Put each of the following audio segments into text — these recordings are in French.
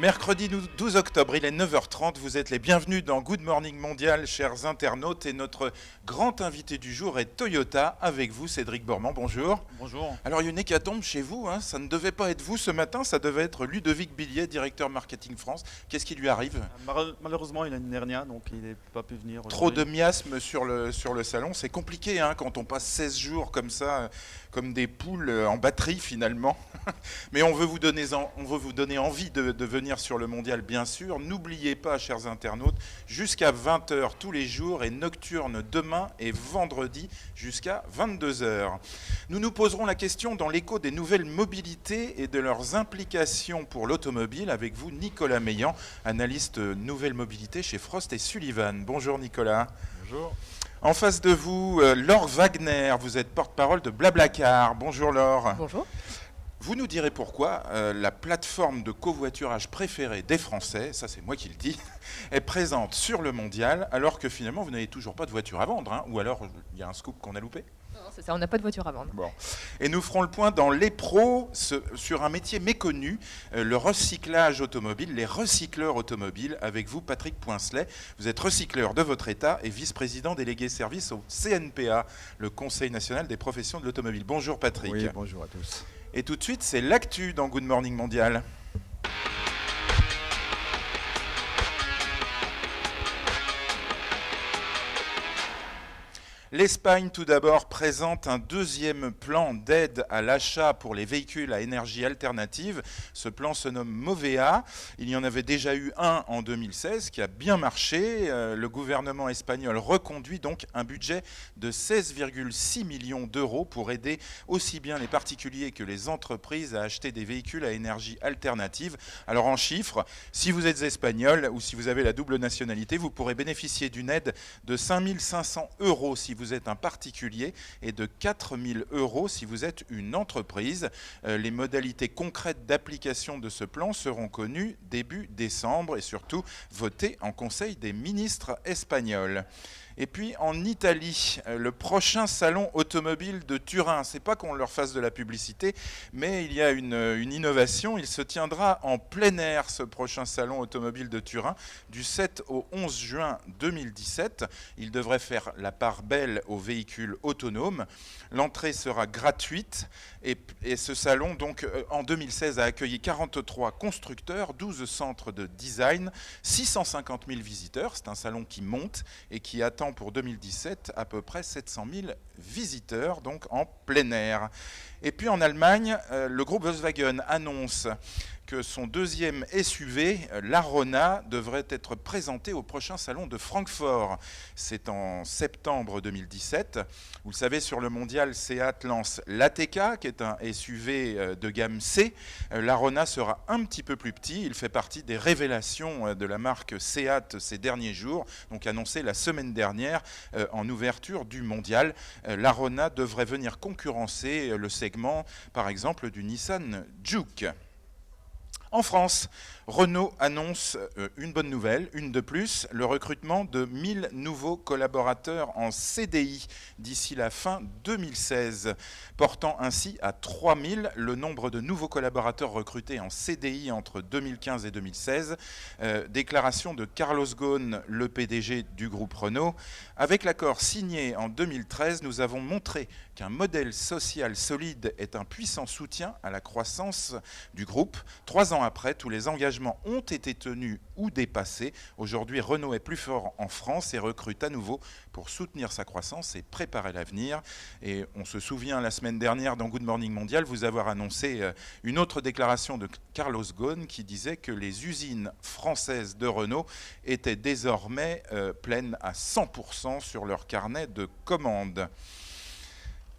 Mercredi 12 octobre, il est 9h30, vous êtes les bienvenus dans Good Morning Mondial, chers internautes, et notre grand invité du jour est Toyota, avec vous Cédric Bormand, bonjour. Bonjour. Alors il y a une hécatombe chez vous, hein, ça ne devait pas être vous ce matin, ça devait être Ludovic Billiet, directeur marketing France. Qu'est-ce qui lui arrive? Malheureusement, il a une hernia, donc il n'a pas pu venir. Trop de miasmes sur le salon, c'est compliqué hein, quand on passe 16 jours comme ça, comme des poules en batterie finalement. Mais on veut vous donner envie de venir sur le mondial, bien sûr. N'oubliez pas, chers internautes, jusqu'à 20h tous les jours et nocturne demain et vendredi jusqu'à 22h. Nous nous poserons la question dans l'écho des nouvelles mobilités et de leurs implications pour l'automobile avec vous, Nicolas Meillan, analyste nouvelle mobilité chez Frost & Sullivan. Bonjour Nicolas. Bonjour. En face de vous, Laure Wagner, vous êtes porte-parole de Blablacar. Bonjour Laure. Bonjour. Vous nous direz pourquoi la plateforme de covoiturage préférée des Français, ça c'est moi qui le dis, est présente sur le mondial alors que finalement vous n'avez toujours pas de voiture à vendre, hein, ou alors il y a un scoop qu'on a loupé. Non, c'est ça, on n'a pas de voiture à vendre. Bon. Et nous ferons le point dans les pros sur un métier méconnu, le recyclage automobile, les recycleurs automobiles, avec vous Patrick Poincelet. Vous êtes recycleur de votre état et vice-président délégué service au CNPA, le Conseil national des professions de l'automobile. Bonjour Patrick. Oui, bonjour à tous. Et tout de suite, c'est l'actu dans Good Morning Mondial. L'Espagne, tout d'abord, présente un deuxième plan d'aide à l'achat pour les véhicules à énergie alternative. Ce plan se nomme Movea. Il y en avait déjà eu un en 2016 qui a bien marché. Le gouvernement espagnol reconduit donc un budget de 16,6 millions d'euros pour aider aussi bien les particuliers que les entreprises à acheter des véhicules à énergie alternative. Alors en chiffres, si vous êtes espagnol ou si vous avez la double nationalité, vous pourrez bénéficier d'une aide de 5 500 euros si vous êtes un particulier et de 4 000 euros si vous êtes une entreprise. Les modalités concrètes d'application de ce plan seront connues début décembre et surtout votées en Conseil des ministres espagnols. Et puis en Italie, le prochain salon automobile de Turin, c'est pas qu'on leur fasse de la publicité, mais il y a une innovation, il se tiendra en plein air ce prochain salon automobile de Turin du 7 au 11 juin 2017. Il devrait faire la part belle aux véhicules autonomes. L'entrée sera gratuite et ce salon donc en 2016 a accueilli 43 constructeurs, 12 centres de design, 650 000 visiteurs. C'est un salon qui monte et qui attend pour 2017 à peu près 700 000 visiteurs, donc en plein air. Et puis en Allemagne, le groupe Volkswagen annonce que son deuxième SUV, l'Arona, devrait être présenté au prochain salon de Francfort. C'est en septembre 2017. Vous le savez, sur le mondial, Seat lance l'ATK, qui est un SUV de gamme C. L'Arona sera un petit peu plus petit. Il fait partie des révélations de la marque Seat ces derniers jours, donc annoncé la semaine dernière en ouverture du mondial. L'Arona devrait venir concurrencer le segment, par exemple, du Nissan Juke. En France, Renault annonce une bonne nouvelle, une de plus, le recrutement de 1000 nouveaux collaborateurs en CDI d'ici la fin 2016, portant ainsi à 3000 le nombre de nouveaux collaborateurs recrutés en CDI entre 2015 et 2016. Déclaration de Carlos Ghosn, le PDG du groupe Renault. Avec l'accord signé en 2013, nous avons montré qu'un modèle social solide est un puissant soutien à la croissance du groupe. 3 ans après, tous les engagements ont été tenus ou dépassés. Aujourd'hui, Renault est plus fort en France et recrute à nouveau pour soutenir sa croissance et préparer l'avenir. Et on se souvient la semaine dernière dans Good Morning Mondial vous avoir annoncé une autre déclaration de Carlos Ghosn qui disait que les usines françaises de Renault étaient désormais pleines à 100% sur leur carnet de commandes.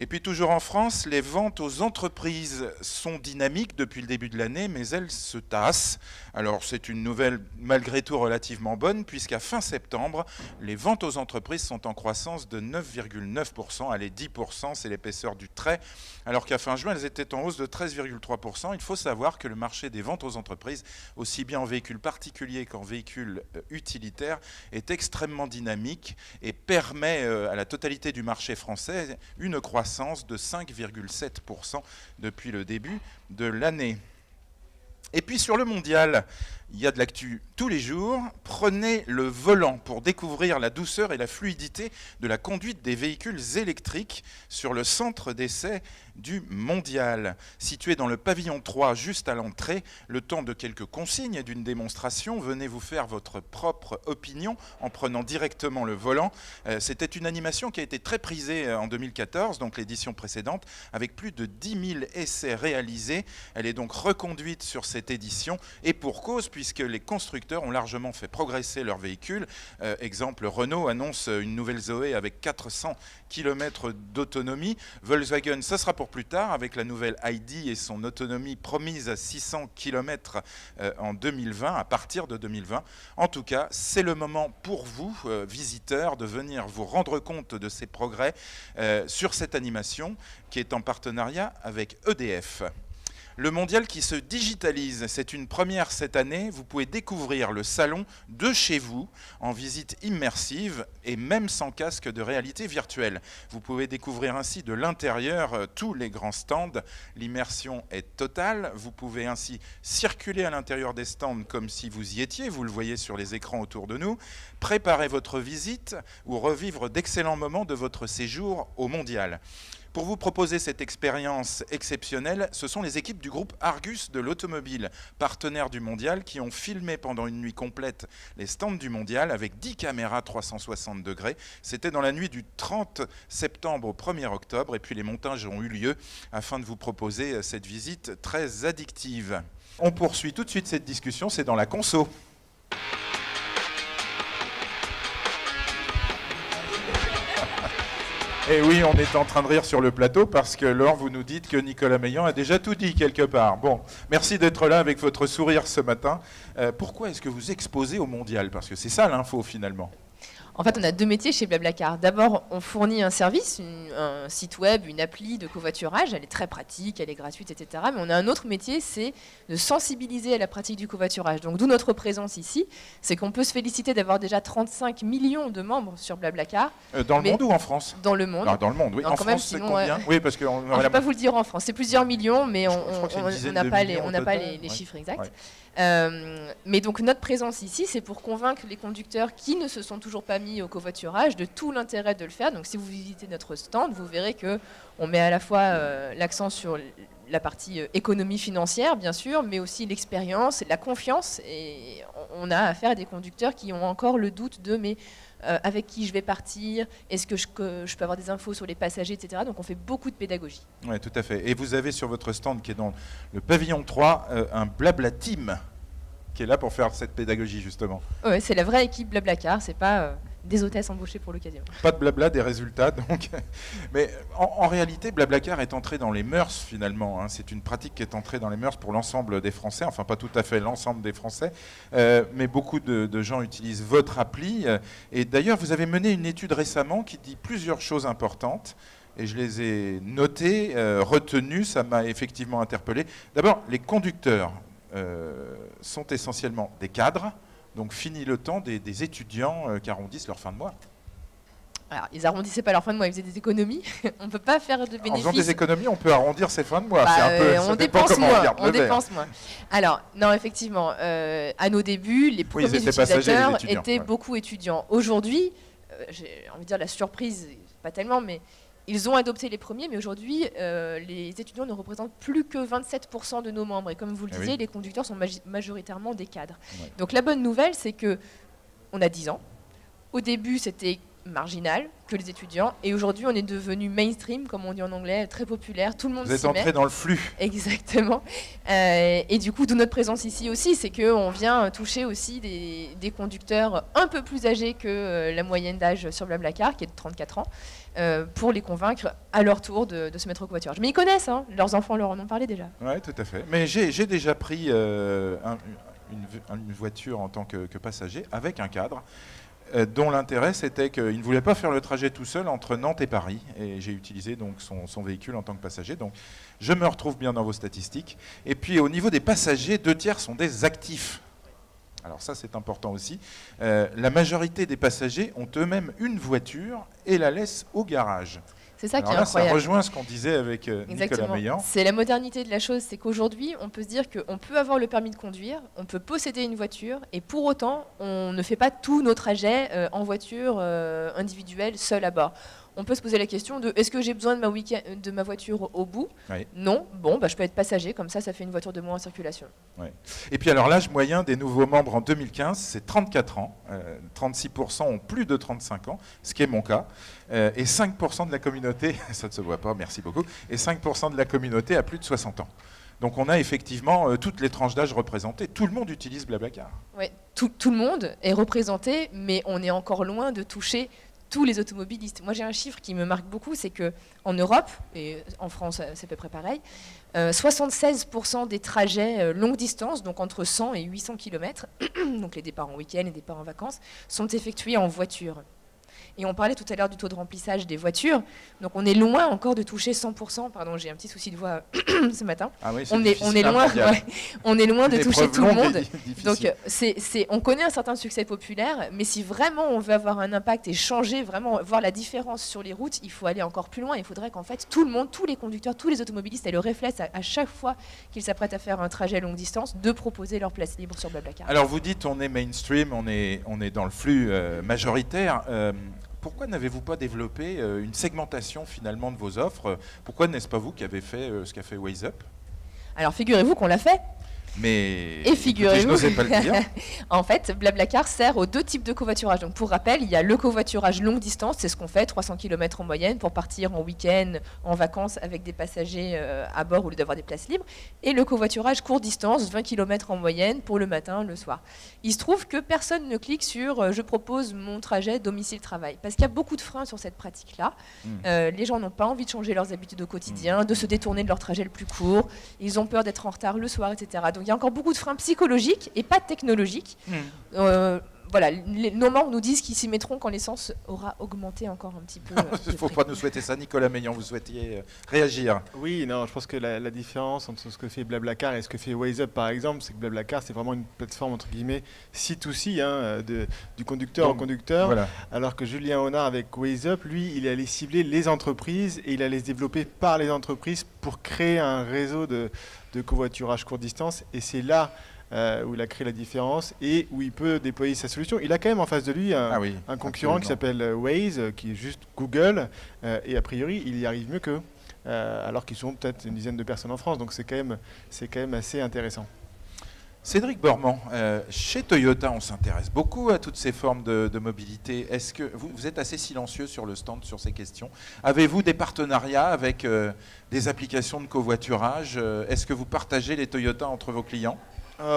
Et puis toujours en France, les ventes aux entreprises sont dynamiques depuis le début de l'année, mais elles se tassent. Alors c'est une nouvelle malgré tout relativement bonne, puisqu'à fin septembre, les ventes aux entreprises sont en croissance de 9,9%. Allez, 10%, c'est l'épaisseur du trait, alors qu'à fin juin, elles étaient en hausse de 13,3%. Il faut savoir que le marché des ventes aux entreprises, aussi bien en véhicules particuliers qu'en véhicules utilitaires, est extrêmement dynamique et permet à la totalité du marché français une croissance de 5,7% depuis le début de l'année. Et puis sur le mondial, Il y a de l'actu tous les jours. Prenez le volant pour découvrir la douceur et la fluidité de la conduite des véhicules électriques sur le centre d'essai du Mondial. Situé dans le pavillon 3, juste à l'entrée, le temps de quelques consignes et d'une démonstration, venez vous faire votre propre opinion en prenant directement le volant. C'était une animation qui a été très prisée en 2014, donc l'édition précédente, avec plus de 10 000 essais réalisés. Elle est donc reconduite sur cette édition, et pour cause, puisque les constructeurs ont largement fait progresser leurs véhicules. Exemple, Renault annonce une nouvelle Zoé avec 400 km d'autonomie. Volkswagen, ça sera pour plus tard, avec la nouvelle ID et son autonomie promise à 600 km en 2020, à partir de 2020. En tout cas, c'est le moment pour vous, visiteurs, de venir vous rendre compte de ces progrès sur cette animation qui est en partenariat avec EDF. Le Mondial qui se digitalise, c'est une première cette année. Vous pouvez découvrir le salon de chez vous en visite immersive et même sans casque de réalité virtuelle. Vous pouvez découvrir ainsi de l'intérieur tous les grands stands. L'immersion est totale. Vous pouvez ainsi circuler à l'intérieur des stands comme si vous y étiez. Vous le voyez sur les écrans autour de nous. Préparer votre visite ou revivre d'excellents moments de votre séjour au Mondial. Pour vous proposer cette expérience exceptionnelle, ce sont les équipes du groupe Argus de l'automobile, partenaires du Mondial, qui ont filmé pendant une nuit complète les stands du Mondial avec 10 caméras 360 degrés. C'était dans la nuit du 30 septembre au 1er octobre, et puis les montages ont eu lieu afin de vous proposer cette visite très addictive. On poursuit tout de suite cette discussion, c'est dans la conso. Et oui, on est en train de rire sur le plateau parce que Laure, vous nous dites que Nicolas Meillan a déjà tout dit quelque part. Bon, merci d'être là avec votre sourire ce matin. Pourquoi est-ce que vous exposez au Mondial? Parce que c'est ça l'info finalement. En fait, on a deux métiers chez Blablacar. D'abord, on fournit un service, un site web, une appli de covoiturage. Elle est très pratique, elle est gratuite, etc. Mais on a un autre métier, c'est de sensibiliser à la pratique du covoiturage. Donc, d'où notre présence ici. C'est qu'on peut se féliciter d'avoir déjà 35 millions de membres sur Blablacar. Dans le monde ou en France? Dans le monde. Non, dans le monde, oui. En France, c'est combien? Oui, parce que je ne vais pas vous le dire en France. C'est plusieurs millions, mais on n'a pas les chiffres exacts. Ouais. Mais donc notre présence ici, c'est pour convaincre les conducteurs qui ne se sont toujours pas mis au covoiturage de tout l'intérêt de le faire. Donc si vous visitez notre stand, vous verrez qu'on met à la fois l'accent sur la partie économie financière, bien sûr, mais aussi l'expérience, la confiance. Et on a affaire à des conducteurs qui ont encore le doute de mais avec qui je vais partir, est-ce que je peux avoir des infos sur les passagers, etc. Donc on fait beaucoup de pédagogie. Oui, tout à fait. Et vous avez sur votre stand qui est dans le pavillon 3 un Blabla Team qui est là pour faire cette pédagogie justement. Oui, c'est la vraie équipe Blablacar, c'est pas des hôtesses embauchées pour l'occasion. Pas de blabla, des résultats donc. Mais en réalité, Blablacar est entré dans les mœurs finalement. Hein. C'est une pratique qui est entrée dans les mœurs pour l'ensemble des Français, enfin pas tout à fait l'ensemble des Français, mais beaucoup de gens utilisent votre appli. Et d'ailleurs, vous avez mené une étude récemment qui dit plusieurs choses importantes. Et je les ai notées, retenues, ça m'a effectivement interpellé. D'abord, les conducteurs sont essentiellement des cadres. Donc fini le temps des étudiants qui arrondissent leur fin de mois. Alors, ils arrondissaient pas leur fin de mois, ils faisaient des économies. On ne peut pas faire de bénéfices. En faisant des économies, on peut arrondir ses fins de mois. On dépense moins. Alors, non, effectivement, à nos débuts, les premiers utilisateurs étaient beaucoup étudiants. Aujourd'hui, j'ai envie de dire la surprise, pas tellement, mais ils ont adopté les premiers, mais aujourd'hui, les étudiants ne représentent plus que 27% de nos membres. Et comme vous le disiez, les conducteurs sont majoritairement des cadres. Ouais. Donc la bonne nouvelle, c'est qu'on a 10 ans. Au début, c'était marginal que les étudiants. Et aujourd'hui, on est devenu mainstream, comme on dit en anglais, très populaire. Tout le monde s'y met. Vous êtes entré dans le flux. Exactement. Et du coup, d'où notre présence ici aussi, c'est qu'on vient toucher aussi des conducteurs un peu plus âgés que la moyenne d'âge sur Blablacar, qui est de 34 ans, pour les convaincre à leur tour de se mettre au covoiturage. Mais ils connaissent, hein, leurs enfants leur en ont parlé déjà. Oui, tout à fait. Mais j'ai déjà pris une voiture en tant que passager avec un cadre. Dont l'intérêt c'était qu'il ne voulait pas faire le trajet tout seul entre Nantes et Paris, et j'ai utilisé donc son véhicule en tant que passager, donc je me retrouve bien dans vos statistiques. Et puis au niveau des passagers, 2/3 sont des actifs. Alors ça c'est important aussi. La majorité des passagers ont eux-mêmes une voiture et la laissent au garage. C'est ça qui est incroyable. Ça rejoint ce qu'on disait avec Nicolas Meillan. C'est la modernité de la chose, c'est qu'aujourd'hui, on peut se dire qu'on peut avoir le permis de conduire, on peut posséder une voiture, et pour autant, on ne fait pas tous nos trajets en voiture individuelle, seul à bord. On peut se poser la question de est-ce que j'ai besoin de ma voiture au bout? Oui. Non. Bon, je peux être passager, comme ça fait une voiture de moins en circulation. Oui. Et puis alors l'âge moyen des nouveaux membres en 2015, c'est 34 ans. 36% ont plus de 35 ans, ce qui est mon cas. Et 5% de la communauté, ça ne se voit pas, merci beaucoup, et 5% de la communauté a plus de 60 ans. Donc on a effectivement toutes les tranches d'âge représentées. Tout le monde utilise Blablacar. Oui, tout le monde est représenté, mais on est encore loin de toucher tous les automobilistes. Moi, j'ai un chiffre qui me marque beaucoup, c'est qu'en Europe, et en France, c'est à peu près pareil, 76% des trajets longue distance, donc entre 100 et 800 km, donc les départs en week-end et les départs en vacances, sont effectués en voiture. Et on parlait tout à l'heure du taux de remplissage des voitures. Donc on est loin encore de toucher 100%. Pardon, j'ai un petit souci de voix ce matin. Ah oui, on est loin de toucher tout le monde. Donc on connaît un certain succès populaire, mais si vraiment on veut avoir un impact et changer, vraiment voir la différence sur les routes, il faut aller encore plus loin. Il faudrait qu'en fait tout le monde, tous les conducteurs, tous les automobilistes aient le réflexe à chaque fois qu'ils s'apprêtent à faire un trajet longue distance de proposer leur place libre sur Blablacar. Alors vous dites on est mainstream, on est dans le flux majoritaire. Pourquoi n'avez-vous pas développé une segmentation finalement de vos offres? Pourquoi n'est-ce pas vous qui avez fait ce qu'a fait WazeUp? Alors figurez-vous qu'on l'a fait. Mais et figurez-vous, je n'osais pas le dire. En fait, Blablacar sert aux deux types de covoiturage. Donc pour rappel, il y a le covoiturage longue distance, c'est ce qu'on fait, 300 km en moyenne pour partir en week-end, en vacances avec des passagers à bord au lieu d'avoir des places libres. Et le covoiturage courte distance, 20 km en moyenne pour le matin, le soir. Il se trouve que personne ne clique sur je propose mon trajet domicile-travail. Parce qu'il y a beaucoup de freins sur cette pratique-là. Les gens n'ont pas envie de changer leurs habitudes au quotidien, de se détourner de leur trajet le plus court. Ils ont peur d'être en retard le soir, etc. Donc il y a encore beaucoup de freins psychologiques et pas technologiques. Voilà, nos membres nous disent qu'ils s'y mettront quand l'essence aura augmenté encore un petit peu. Il ne faut pas nous souhaiter ça. Nicolas Meillan, vous souhaitiez réagir? Oui, non, je pense que la différence entre ce que fait Blablacar et ce que fait WazeUp, par exemple, c'est que Blablacar, c'est vraiment une plateforme, entre guillemets, C2C, du conducteur au conducteur, voilà. Alors que Julien Honard, avec WazeUp, lui, il allait cibler les entreprises et il allait se développer par les entreprises pour créer un réseau de covoiturage courte distance. Et c'est là où il a créé la différence et où il peut déployer sa solution. Il a quand même en face de lui un concurrent qui s'appelle Waze, qui est juste Google, et a priori, il y arrive mieux qu'eux, alors qu'ils sont peut-être une dizaine de personnes en France. Donc c'est quand même assez intéressant. Cédric Bormand, chez Toyota, on s'intéresse beaucoup à toutes ces formes de mobilité. Est-ce que vous êtes assez silencieux sur le stand sur ces questions? Avez-vous des partenariats avec des applications de covoiturage? Est-ce que vous partagez les Toyota entre vos clients?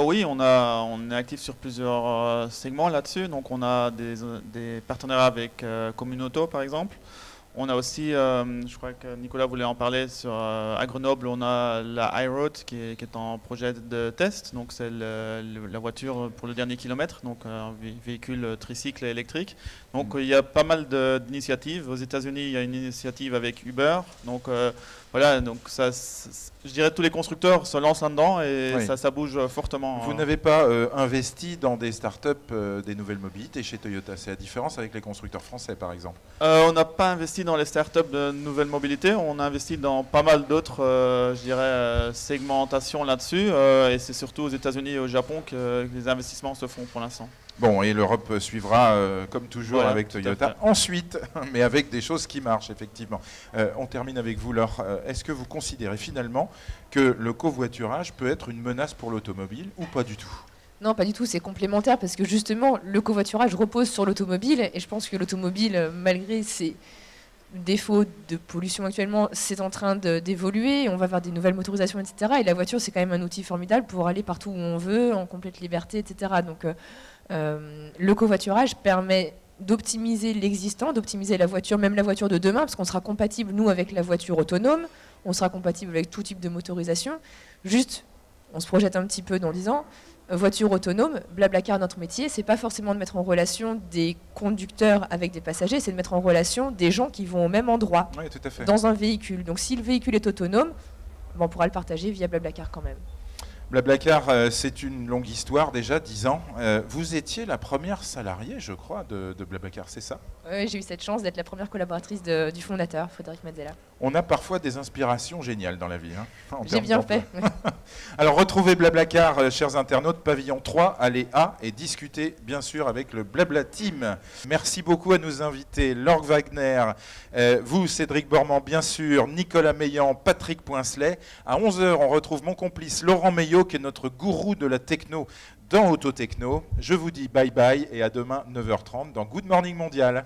Oui, on est actif sur plusieurs segments là-dessus. Donc on a des partenariats avec Communauto par exemple. On a aussi, je crois que Nicolas voulait en parler, à Grenoble, on a la iRoad qui est en projet de test. Donc c'est la voiture pour le dernier kilomètre, donc un véhicule tricycle et électrique. Donc il y a pas mal d'initiatives. Aux États-Unis, il y a une initiative avec Uber. Donc voilà, donc ça, je dirais que tous les constructeurs se lancent là-dedans et oui. ça bouge fortement. Vous n'avez pas investi dans des startups des nouvelles mobilités chez Toyota? C'est la différence avec les constructeurs français, par exemple. On n'a pas investi dans les startups de nouvelles mobilités. On a investi dans pas mal d'autres, je dirais, segmentations là-dessus. Et c'est surtout aux États-Unis et au Japon que les investissements se font pour l'instant. Bon, et l'Europe suivra, comme toujours, voilà, avec Toyota. Ensuite, mais avec des choses qui marchent, effectivement. On termine avec vous, Laure. Est-ce que vous considérez finalement que le covoiturage peut être une menace pour l'automobile ou pas du tout? Non, pas du tout, c'est complémentaire parce que justement, le covoiturage repose sur l'automobile et je pense que l'automobile, malgré ses défauts de pollution actuellement, c'est en train d'évoluer, on va avoir des nouvelles motorisations, etc. Et la voiture, c'est quand même un outil formidable pour aller partout où on veut, en complète liberté, etc. Donc le covoiturage permet d'optimiser l'existant, d'optimiser la voiture, même la voiture de demain, parce qu'on sera compatible, nous, avec la voiture autonome, on sera compatible avec tout type de motorisation. Juste, on se projette un petit peu dans 10 ans, voiture autonome, Blablacar, notre métier, c'est pas forcément de mettre en relation des conducteurs avec des passagers, c'est de mettre en relation des gens qui vont au même endroit, oui, tout à fait, dans un véhicule. Donc si le véhicule est autonome, on pourra le partager via Blablacar quand même. Blablacar, c'est une longue histoire déjà, 10 ans. Vous étiez la première salariée, je crois, de Blablacar, c'est ça? Oui, j'ai eu cette chance d'être la première collaboratrice du fondateur, Frédéric Mazzella. On a parfois des inspirations géniales dans la vie. Hein, j'ai bien fait. Alors retrouvez Blablacar, chers internautes, pavillon 3, allez à et discutez bien sûr avec le Blabla Team. Merci beaucoup à nos invités, Laure Wagner, vous, Cédric Bormand, bien sûr, Nicolas Meillan, Patrick Poincelet. À 11h, on retrouve mon complice Laurent Meillot, qui est notre gourou de la techno dans Autotechno. Je vous dis bye bye et à demain 9h30 dans Good Morning Mondial.